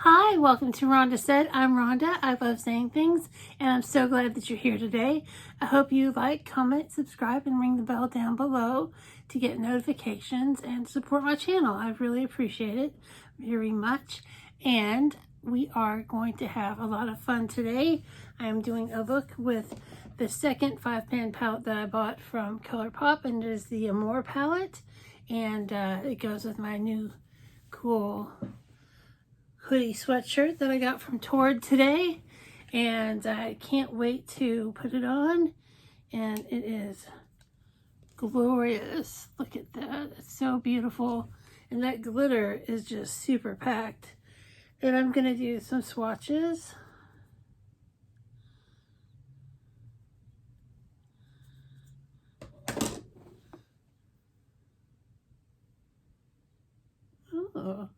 Hi, welcome to Rhonda Said. I'm Rhonda. I love saying things, and I'm so glad that you're here today. I hope you like, comment, subscribe, and ring the bell down below to get notifications and support my channel. I really appreciate it very much. And we are going to have a lot of fun today. I am doing a look with the second 5-pan palette that I bought from Colourpop, and it is the Amor palette. And it goes with my new cool hoodie sweatshirt that I got from Tord today, and I can't wait to put it on, and it is glorious. Look at that, it's so beautiful, and that glitter is just super packed. And I'm gonna do some swatches. Oh,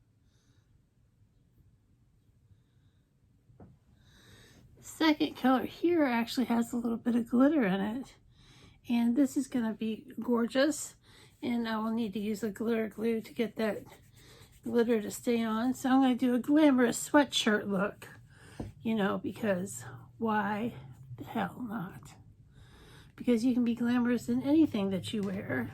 second color here actually has a little bit of glitter in it, and this is gonna be gorgeous, and I will need to use a glitter glue to get that glitter to stay on. So I'm going to do a glamorous sweatshirt look, you know, because why the hell not? Because you can be glamorous in anything that you wear,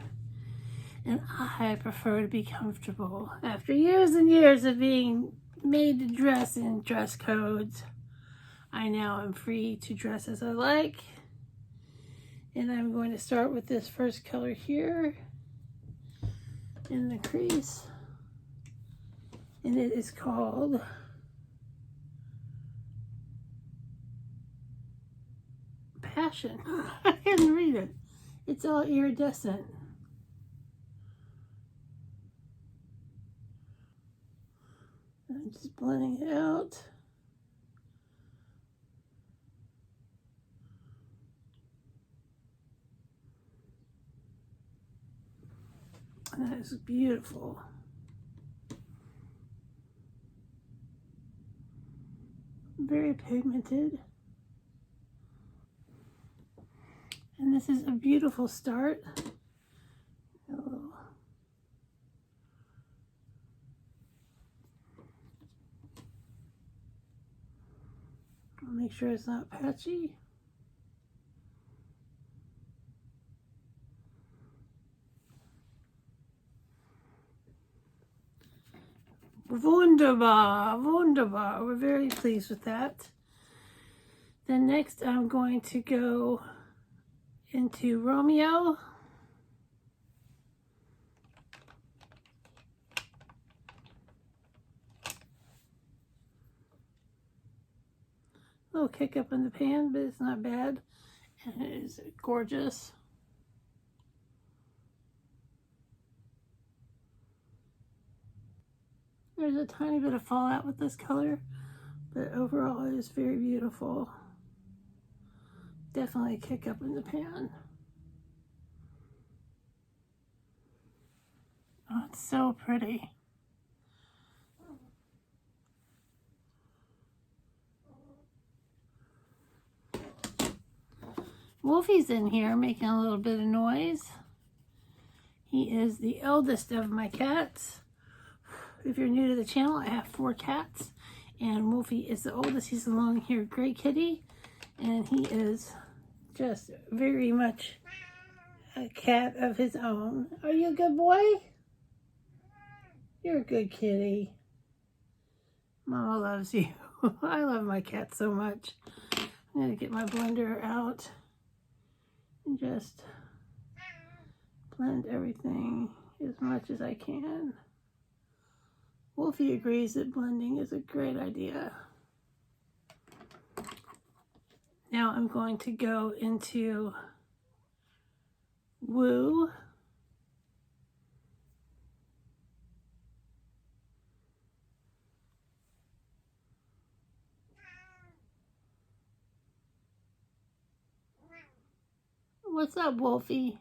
and I prefer to be comfortable. After years and years of being made to dress in dress codes, I now am free to dress as I like. And I'm going to start with this first color here in the crease, and it is called Passion. I can't read it. It's all iridescent. I'm just blending it out. And that is beautiful. Very pigmented. And this is a beautiful start. Oh. I'll make sure it's not patchy. Wunderbar, wunderbar. We're very pleased with that. Then next I'm going to go into Romeo. A little kick up in the pan, but it's not bad. And it is gorgeous. There's a tiny bit of fallout with this color, but overall it is very beautiful. Definitely a kick up in the pan. Oh, it's so pretty. Wolfie's in here making a little bit of noise. He is the eldest of my cats. If you're new to the channel, I have 4 cats, and Wolfie is the oldest. He's a long-haired gray kitty, and he is just very much a cat of his own. Are you a good boy? You're a good kitty. Mama loves you. I love my cat so much. I'm gonna get my blender out and just blend everything as much as I can. Wolfie agrees that blending is a great idea. Now I'm going to go into Woo. What's up, Wolfie?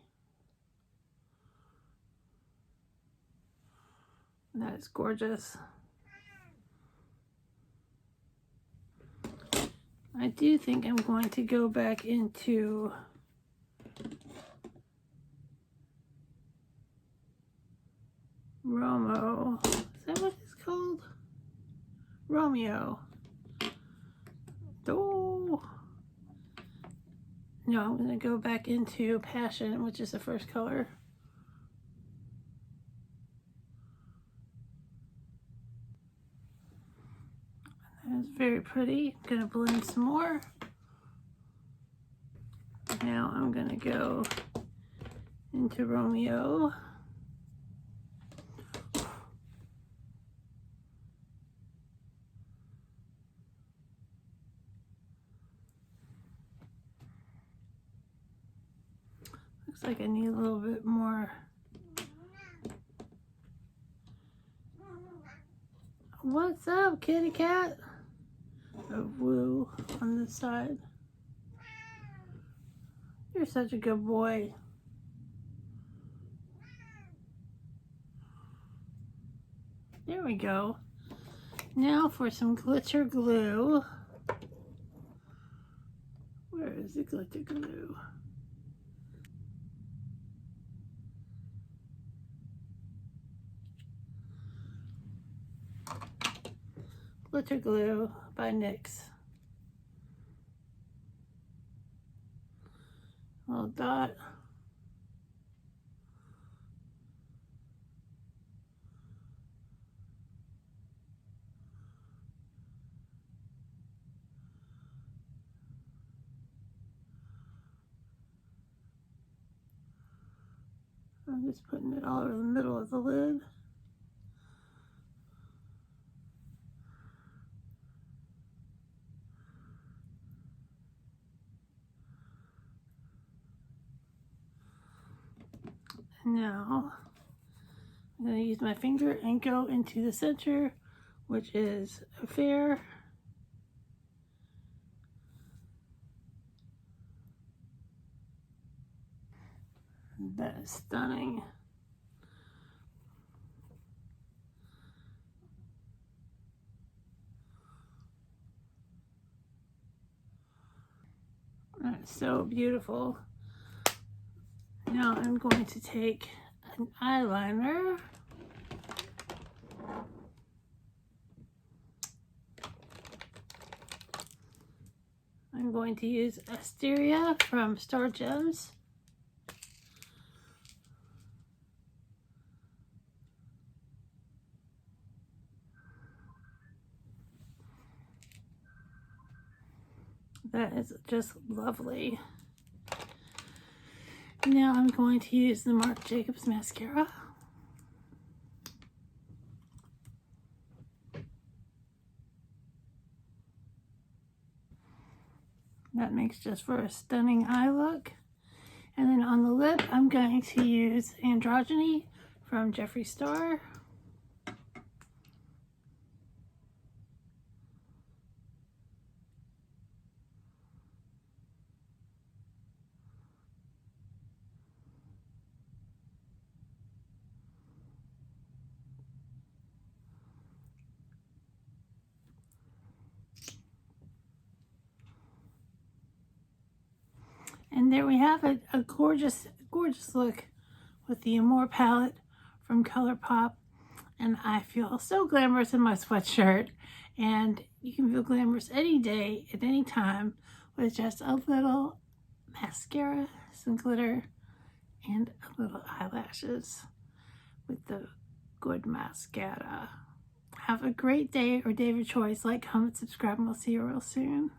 That is gorgeous. I do think I'm going to go back into Romo. Is that what it's called? Romeo. Oh. No, I'm going to go back into Passion, which is the first color. That's very pretty. I'm going to blend some more. Now I'm going to go into Romeo. Looks like I need a little bit more. What's up, kitty cat? Of woo on this side. You're such a good boy. There we go. Now for some glitter glue. Where is the glitter glue? Glitter glue by NYX. Little dot. I'm just putting it all over the middle of the lid. Now, I'm going to use my finger and go into the center, which is fair. That is stunning. That's so beautiful. Now I'm going to take an eyeliner. I'm going to use Asteria from Star Gems. That is just lovely. Now I'm going to use the Marc Jacobs mascara. That makes just for a stunning eye look. And then on the lip, I'm going to use Androgyny from Jeffree Star. And there we have it, a gorgeous, gorgeous look with the Amor palette from Colourpop. And I feel so glamorous in my sweatshirt. And you can feel glamorous any day, at any time, with just a little mascara, some glitter, and a little eyelashes with the good mascara. Have a great day or day of your choice. Like, comment, subscribe, and we'll see you real soon.